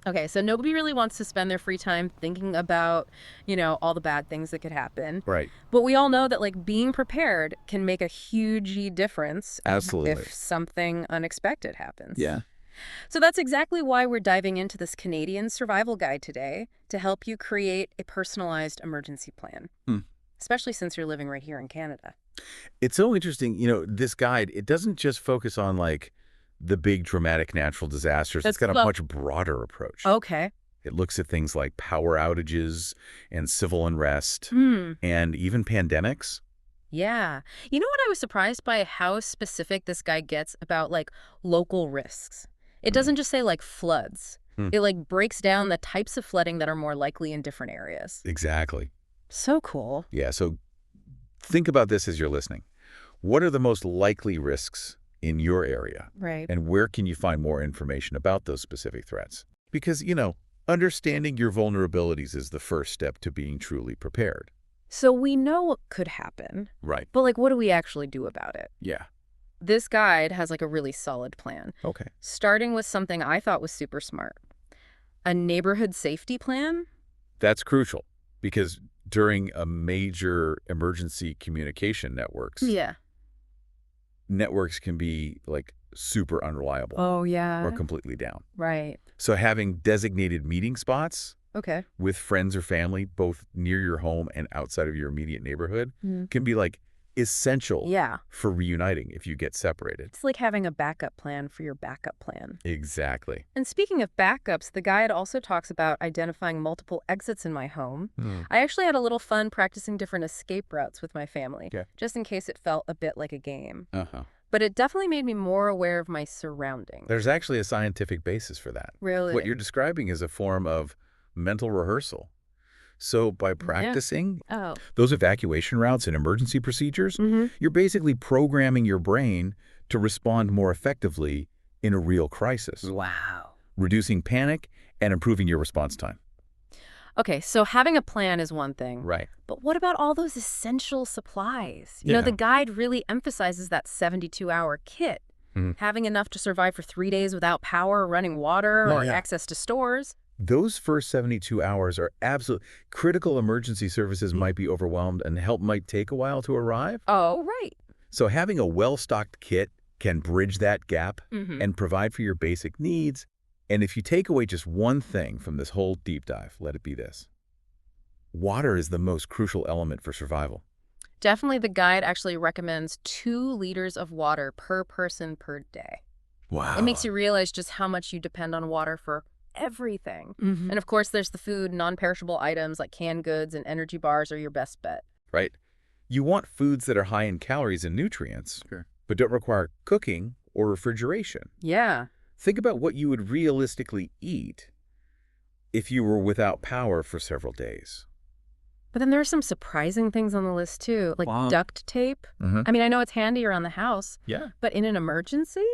Okay, so nobody really wants to spend their free time thinking about, all the bad things that could happen. Right. But we all know that, like, being prepared can make a huge difference Absolutely. if something unexpected happens. Yeah. So that's exactly why we're diving into this Canadian survival guide today to help you create a personalized emergency plan, Hmm. especially since you're living right here in Canada. It's so interesting, this guide, it doesn't just focus on like the big dramatic natural disasters. It's That's got a well, much broader approach. okay. It looks at things like power outages and civil unrest Hmm. and even pandemics. Yeah. You know what, I was surprised by how specific this guy gets about, like, local risks. It Hmm. doesn't just say, like, floods. Hmm. It, like, breaks down the types of flooding that are more likely in different areas. Exactly. So cool. Yeah, so think about this as you're listening. What are the most likely risks in your area? Right. And where can you find more information about those specific threats? Because, understanding your vulnerabilities is the first step to being truly prepared. So we know what could happen, Right. but, like, what do we actually do about it? Yeah. This guide has, like, a really solid plan, Okay. starting with something I thought was super smart. A neighborhood safety plan? That's crucial because during a major emergency communication Yeah. networks can be like super unreliable Oh, or yeah. completely down. Right. So having designated meeting spots Okay. with friends or family, both near your home and outside of your immediate neighborhood, Mm. can be like essential Yeah. for reuniting if you get separated. It's like having a backup plan for your backup plan. Exactly. And speaking of backups, the guide also talks about identifying multiple exits in my home. Hmm. I actually had a little fun practicing different escape routes with my family, Okay. just in case it felt a bit like a game. Uh-huh. But it definitely made me more aware of my surroundings. There's actually a scientific basis for that. Really? What you're describing is a form of mental rehearsal. So by practicing Oh. those evacuation routes and emergency procedures, Mm-hmm. you're basically programming your brain to respond more effectively in a real crisis, Wow. reducing panic and improving your response time. Okay, so having a plan is one thing. Right. But what about all those essential supplies? Yeah. The guide really emphasizes that 72-hour kit. Mhm. Having enough to survive for 3 days without power, running water, Oh, or yeah. access to stores. Those first 72 hours are absolute. Critical emergency services might be overwhelmed and help might take a while to arrive. Oh, right. So having a well-stocked kit can bridge that gap Mm-hmm. and provide for your basic needs. And if you take away just one thing from this whole deep dive, let it be this. Water is the most crucial element for survival. Definitely the guide actually recommends 2 liters of water per person per day. Wow. It makes you realize just how much you depend on water for everything. Mm-hmm. And of course, there's the food, non-perishable items like canned goods and energy bars are your best bet. Right? You want foods that are high in calories and nutrients, but don't require cooking or refrigeration. Yeah. Think about what you would realistically eat if you were without power for several days. But then there are some surprising things on the list too, like Wow. duct tape. Mm-hmm. I mean, I know it's handy around the house, Yeah. but in an emergency?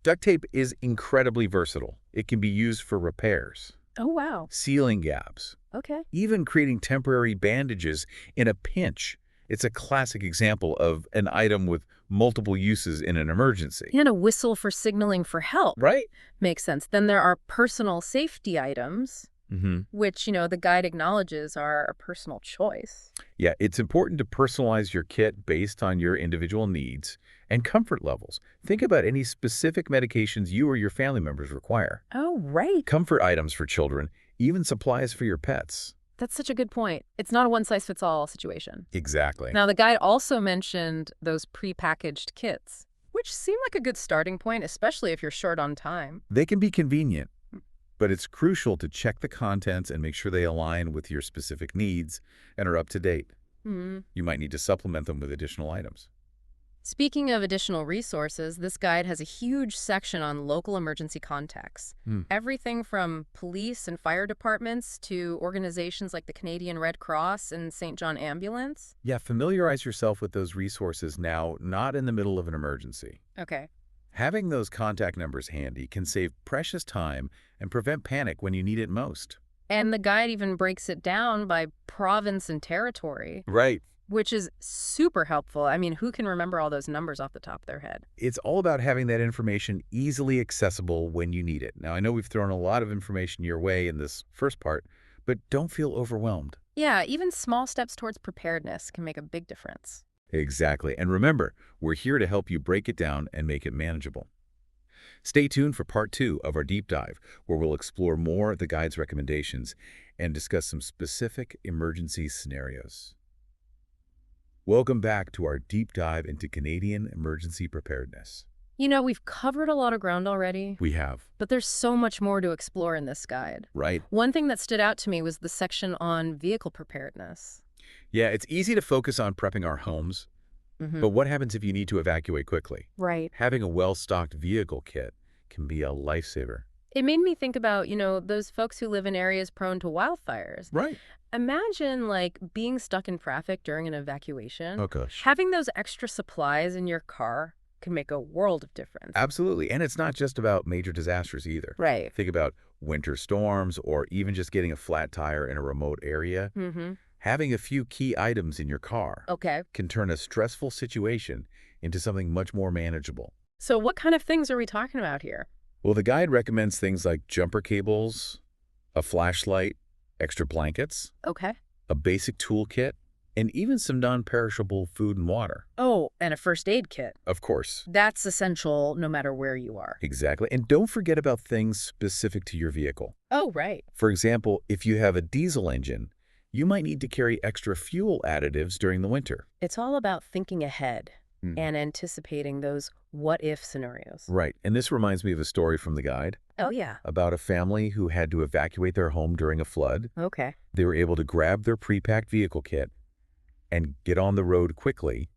Duct tape is incredibly versatile. It can be used for repairs, Oh, wow. sealing gaps, Okay. even creating temporary bandages in a pinch. It's a classic example of an item with multiple uses in an emergency. And a whistle for signaling for help. Right? Makes sense. Then there are personal safety items, Mm-hmm. which, the guide acknowledges are a personal choice. Yeah, it's important to personalize your kit based on your individual needs and comfort levels. Think about any specific medications you or your family members require. Oh, right. Comfort items for children, even supplies for your pets. That's such a good point. It's not a one-size-fits-all situation. Exactly. Now, the guide also mentioned those prepackaged kits, which seem like a good starting point, especially if you're short on time. They can be convenient, but it's crucial to check the contents and make sure they align with your specific needs and are up to date. Hmm. You might need to supplement them with additional items. Speaking of additional resources, this guide has a huge section on local emergency contacts. Hmm. Everything from police and fire departments to organizations like the Canadian Red Cross and St. John Ambulance. Yeah, familiarize yourself with those resources now, not in the middle of an emergency. Okay. Having those contact numbers handy can save precious time and prevent panic when you need it most. And the guide even breaks it down by province and territory. Right. which is super helpful. I mean, who can remember all those numbers off the top of their head? It's all about having that information easily accessible when you need it. Now, I know we've thrown a lot of information your way in this first part, but don't feel overwhelmed. Yeah, even small steps towards preparedness can make a big difference. Exactly. And remember, we're here to help you break it down and make it manageable. Stay tuned for part 2 of our deep dive, where we'll explore more of the guide's recommendations and discuss some specific emergency scenarios. Welcome back to our deep dive into Canadian emergency preparedness. You know, we've covered a lot of ground already, We have, but there's so much more to explore in this guide. right? One thing that stood out to me was the section on vehicle preparedness. Yeah, it's easy to focus on prepping our homes, but what happens if you need to evacuate quickly? Right. Having a well-stocked vehicle kit can be a lifesaver. It made me think about, those folks who live in areas prone to wildfires. Right. Imagine, like, being stuck in traffic during an evacuation. Oh, gosh. Having those extra supplies in your car can make a world of difference. Absolutely. And it's not just about major disasters either. Right. Think about winter storms or even just getting a flat tire in a remote area. Having a few key items in your car Okay. can turn a stressful situation into something much more manageable. So what kind of things are we talking about here? Well, the guide recommends things like jumper cables, a flashlight, extra blankets, Okay. a basic toolkit, and even some non-perishable food and water. Oh, and a first aid kit. Of course. That's essential no matter where you are. Exactly. And don't forget about things specific to your vehicle. Oh, right. For example, if you have a diesel engine, you might need to carry extra fuel additives during the winter. It's all about thinking ahead and anticipating those what-if scenarios. Right. And this reminds me of a story from the guide Oh, yeah. about a family who had to evacuate their home during a flood. Okay. They were able to grab their pre-packed vehicle kit and get on the road quickly,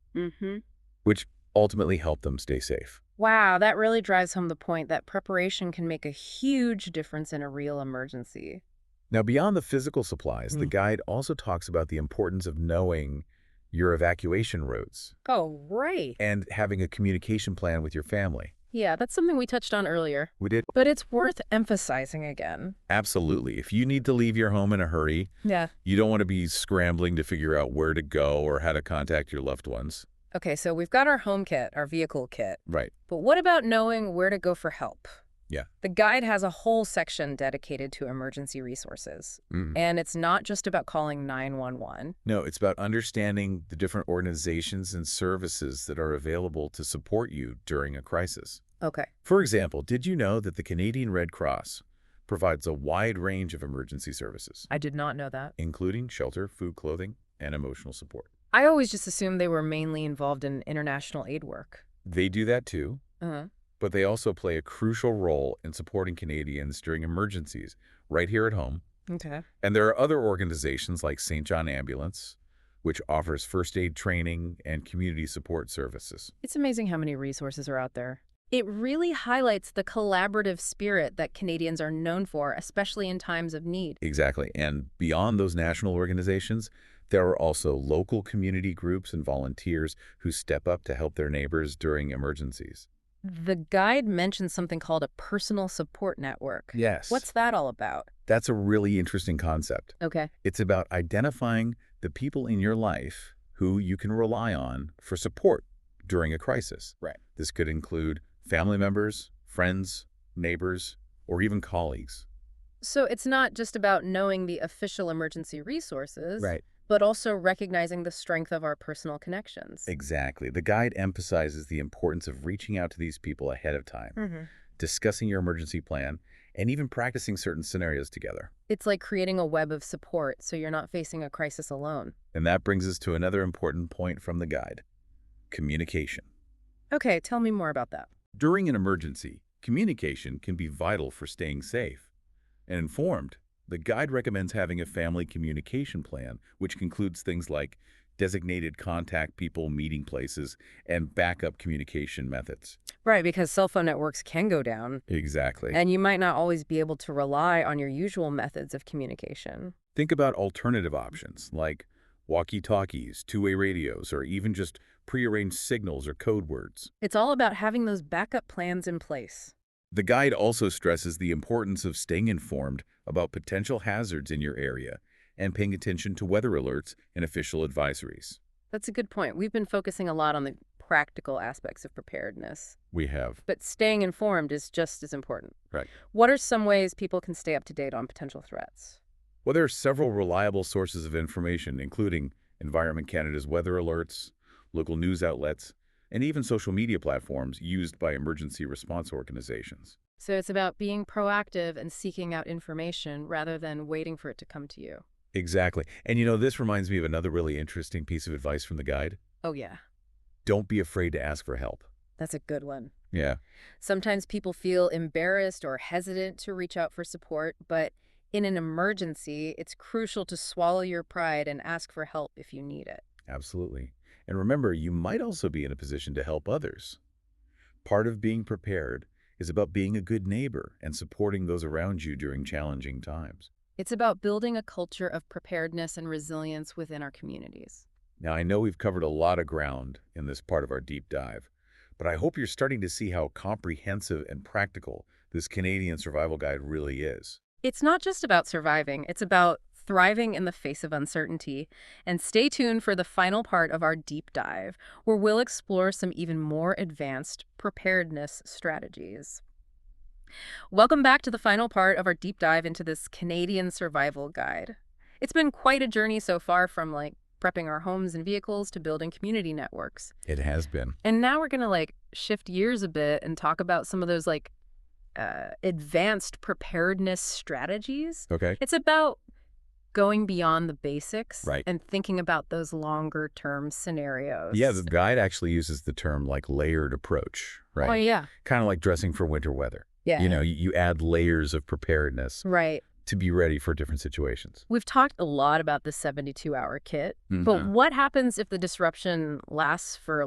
which ultimately helped them stay safe. Wow, that really drives home the point that preparation can make a huge difference in a real emergency. Now, beyond the physical supplies, the guide also talks about the importance of knowing your evacuation routes Oh, right. and having a communication plan with your family. Yeah, that's something we touched on earlier. We did. But it's worth emphasizing again. Absolutely. If you need to leave your home in a hurry, Yeah. you don't want to be scrambling to figure out where to go or how to contact your loved ones. Okay, so we've got our home kit, our vehicle kit. Right. But what about knowing where to go for help? Yeah. The guide has a whole section dedicated to emergency resources. And it's not just about calling 911. No, it's about understanding the different organizations and services that are available to support you during a crisis. Okay. For example, did you know that the Canadian Red Cross provides a wide range of emergency services, I did not know that. including shelter, food, clothing, and emotional support? I always just assumed they were mainly involved in international aid work. They do that too, Uh-huh. but they also play a crucial role in supporting Canadians during emergencies right here at home. Okay. And there are other organizations like St. John Ambulance, which offers first aid training and community support services. It's amazing how many resources are out there. It really highlights the collaborative spirit that Canadians are known for, especially in times of need. Exactly. And beyond those national organizations, there are also local community groups and volunteers who step up to help their neighbors during emergencies. The guide mentions something called a personal support network. Yes. What's that all about? That's a really interesting concept. Okay. It's about identifying the people in your life who you can rely on for support during a crisis. Right. This could include family members, friends, neighbors, or even colleagues. So it's not just about knowing the official emergency resources, Right. but also recognizing the strength of our personal connections. Exactly. The guide emphasizes the importance of reaching out to these people ahead of time, discussing your emergency plan, and even practicing certain scenarios together. It's like creating a web of support so you're not facing a crisis alone. And that brings us to another important point from the guide: communication. Okay, tell me more about that. During an emergency, communication can be vital for staying safe and informed. The guide recommends having a family communication plan, which includes things like designated contact people, meeting places, and backup communication methods. Right, because cell phone networks can go down, Exactly. and you might not always be able to rely on your usual methods of communication. Think about alternative options like walkie-talkies, two-way radios, or even just prearranged signals or code words. It's all about having those backup plans in place. The guide also stresses the importance of staying informed about potential hazards in your area and paying attention to weather alerts and official advisories. That's a good point. We've been focusing a lot on the practical aspects of preparedness, We have. but staying informed is just as important. Right. What are some ways people can stay up to date on potential threats? Well, there are several reliable sources of information, including Environment Canada's weather alerts, local news outlets, and even social media platforms used by emergency response organizations. So it's about being proactive and seeking out information rather than waiting for it to come to you. Exactly. And this reminds me of another really interesting piece of advice from the guide. Oh, yeah, Don't be afraid to ask for help. that's a good one. Yeah, Sometimes people feel embarrassed or hesitant to reach out for support, but in an emergency, it's crucial to swallow your pride and ask for help if you need it. absolutely. And remember, you might also be in a position to help others. Part of being prepared is about being a good neighbor and supporting those around you during challenging times. It's about building a culture of preparedness and resilience within our communities. Now, I know we've covered a lot of ground in this part of our deep dive, but I hope you're starting to see how comprehensive and practical this Canadian survival guide really is. It's not just about surviving, it's about thriving in the face of uncertainty. And stay tuned for the final part of our deep dive, where we'll explore some even more advanced preparedness strategies. Welcome back to the final part of our deep dive into this Canadian survival guide. It's been quite a journey so far, from prepping our homes and vehicles to building community networks. It has been. And now we're going to shift gears a bit and talk about some of those advanced preparedness strategies. Okay. It's about going beyond the basics Right. and thinking about those longer term scenarios. Yeah, the guide actually uses the term layered approach, right? Oh, yeah. Kind of like dressing for winter weather. Yeah. You add layers of preparedness Right. to be ready for different situations. We've talked a lot about the 72-hour kit, but Mhm. what happens if the disruption lasts for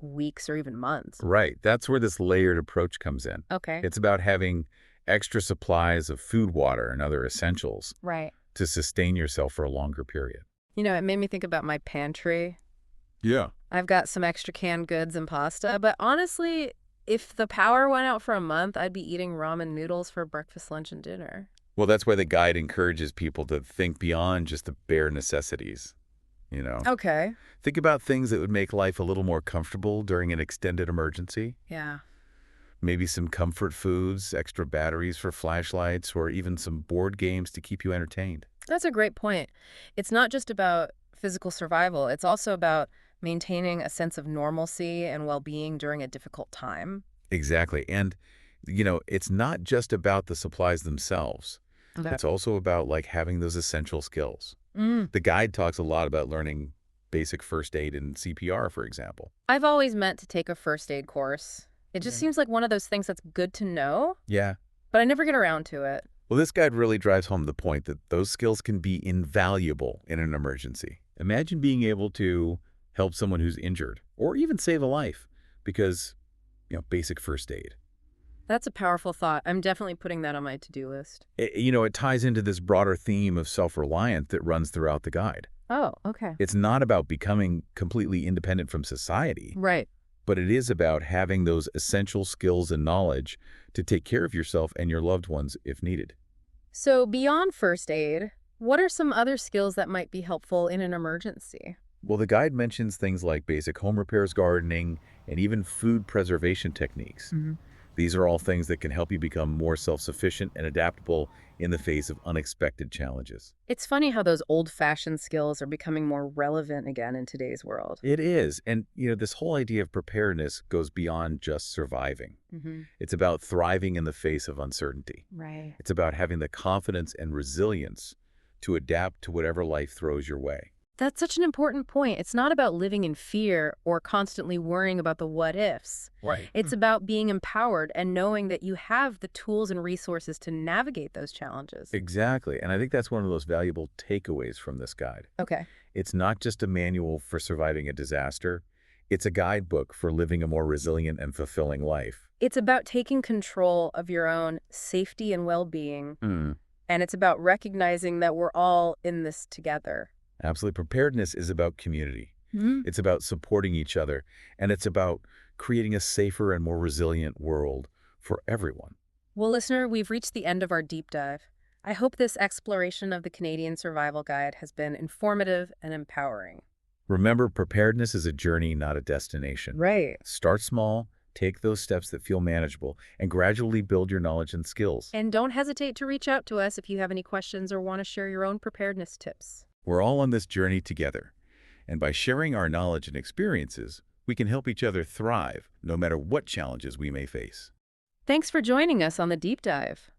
weeks or even months? Right. That's where this layered approach comes in. Okay. It's about having extra supplies of food, water, and other essentials Right. to sustain yourself for a longer period. It made me think about my pantry. Yeah. I've got some extra canned goods and pasta, but honestly, if the power went out for a month, I'd be eating ramen noodles for breakfast, lunch, and dinner. Well, that's why the guide encourages people to think beyond just the bare necessities. Okay. Think about things that would make life a little more comfortable during an extended emergency. Yeah. Maybe some comfort foods, extra batteries for flashlights, or even some board games to keep you entertained. That's a great point. It's not just about physical survival, it's also about maintaining a sense of normalcy and well-being during a difficult time. Exactly. And, it's not just about the supplies themselves. Okay. It's also about having those essential skills. Mm. The guide talks a lot about learning basic first aid and CPR, for example. I've always meant to take a first aid course. It just Yeah. seems like one of those things that's good to know, Yeah. but I never get around to it. Well, this guide really drives home the point that those skills can be invaluable in an emergency. Imagine being able to help someone who's injured or even save a life because, basic first aid. That's a powerful thought. I'm definitely putting that on my to-do list. It ties into this broader theme of self-reliance that runs throughout the guide. Oh, okay. It's not about becoming completely independent from society, Right. but it is about having those essential skills and knowledge to take care of yourself and your loved ones if needed. So beyond first aid, what are some other skills that might be helpful in an emergency? Well, the guide mentions things like basic home repairs, gardening, and even food preservation techniques. Mm-hmm. These are all things that can help you become more self-sufficient and adaptable in the face of unexpected challenges. It's funny how those old-fashioned skills are becoming more relevant again in today's world. It is. And, this whole idea of preparedness goes beyond just surviving. Mm-hmm. It's about thriving in the face of uncertainty. Right. It's about having the confidence and resilience to adapt to whatever life throws your way. That's such an important point. It's not about living in fear or constantly worrying about the what ifs. Right. It's about being empowered and knowing that you have the tools and resources to navigate those challenges. Exactly. And I think that's one of those valuable takeaways from this guide. Okay. It's not just a manual for surviving a disaster. It's a guidebook for living a more resilient and fulfilling life. It's about taking control of your own safety and well-being, Mm. and it's about recognizing that we're all in this together. Absolutely. Preparedness is about community. Mm-hmm. It's about supporting each other, and it's about creating a safer and more resilient world for everyone. Well, listener, we've reached the end of our deep dive. I hope this exploration of the Canadian Survival Guide has been informative and empowering. Remember, preparedness is a journey, not a destination. Right. Start small, take those steps that feel manageable, and gradually build your knowledge and skills. And don't hesitate to reach out to us if you have any questions or want to share your own preparedness tips. We're all on this journey together, and by sharing our knowledge and experiences, we can help each other thrive no matter what challenges we may face. Thanks for joining us on the deep dive.